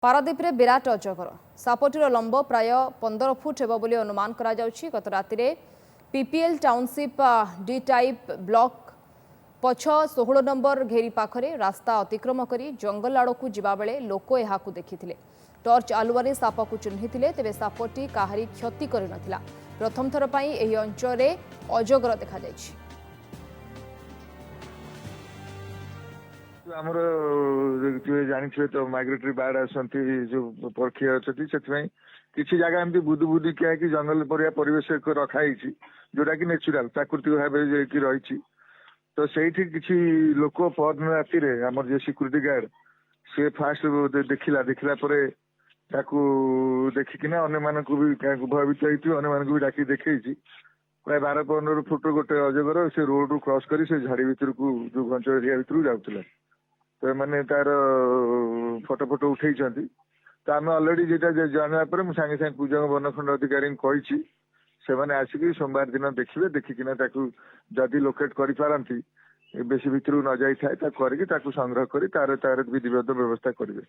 ପାରାଦୀପରେ ବିରାଟ ଅଜଗର ସାପଟିର ଲମ୍ବ ପ୍ରାୟ 15 ଫୁଟ ହେବ ବୋଲି ଅନୁମାନ କରାଯାଉଛି। ଗତ ରାତିରେ PPL township D type block ପଛ 16 ନମ୍ବର ଘେରି ପାଖରେ ରାସ୍ତା ଅତିକ୍ରମ କରି ଜଙ୍ଗଲ ଆଡ଼କୁ ଯିବାବେଳେ ଲୋକ ଏହାକୁ ଦେଖିଥିଲେ। ଟର୍ଚ୍ଚ ଆଲୁଆରେ ସାପକୁ ଚିହ୍ନିଥିଲେ, ତେବେ ସାପଟି କାହାରି କ୍ଷତି କରିନଥିଲା। ପ୍ରଥମ ଥର ପାଇଁ ଏହି ଅଞ୍ଚଳରେ ଅଜଗର ଦେଖାଯାଇଛି। ଆମର ଜାଣିଥିବେ ତ ମାଇଗ୍ରେଟରୀ ବାର୍ଡ ଆସନ୍ତି ଯୋଉ ପକ୍ଷୀ ଅଛନ୍ତି, ସେଥିପାଇଁ କିଛି ଜାଗା ଏମିତି ବୁଦୁ ବୁଦିକିଆ ହେଇକି ଜଙ୍ଗଲ ପରିବା ପରିବେଶ ରଖା ହେଇଛି, ଯୋଉଟା କି ନେଚୁରାଲ ପ୍ରାକୃତିକ ଭାବେ ଯାଇକି ରହିଛି। ତ ସେଇଠି କିଛି ଲୋକ ପରଦିନ ରାତିରେ ଆମର ଯିଏ ସିକ୍ୟୁରିଟି ଗାର୍ଡ ସେ ଫାଷ୍ଟ ଦେଖିଲା ପରେ ତାକୁ ଦେଖିକିନା ଅନ୍ୟମାନଙ୍କୁ ବି ଭୟଭୀତ ହେଇଥିବ, ଅନ୍ୟମାନଙ୍କୁ ବି ଡାକି ଦେଖେଇଛି। ପ୍ରାୟ 12-15 ଫୁଟ ଗୋଟେ ଅଜଗର ସେ ରୋଡରୁ କ୍ରସ କରି ସେ ଝାଡି ଭିତରକୁ ଯୋଉ ଘଞ୍ଚ ଏରିଆ ଭିତରକୁ ଯାଉଥିଲା। ତ ଏମାନେ ତାର ଫଟୋ ଉଠେଇଛନ୍ତି। ତ ଆମେ ଅଲରେଡି ଯେଟା ଜାଣିବା ପରେ ମୁଁ ସାଙ୍ଗେ ସାଙ୍ଗେ କୁଜଙ୍ଗ ବନଖଣ୍ଡ ଅଧିକାରୀଙ୍କୁ କହିଛି, ସେମାନେ ଆସିକି ସୋମବାର ଦିନ ଦେଖିବେ, ଦେଖିକିନା ତାକୁ ଯଦି ଲୋକେଟ କରିପାରନ୍ତି, ବେଶୀ ଭିତରକୁ ନ ଯାଇଥାଏ ତାକୁ କରିକି ତାକୁ ସଂଗ୍ରହ କରି ତାର ବିଧିବଦ୍ଧ ବ୍ୟବସ୍ଥା କରିବେ।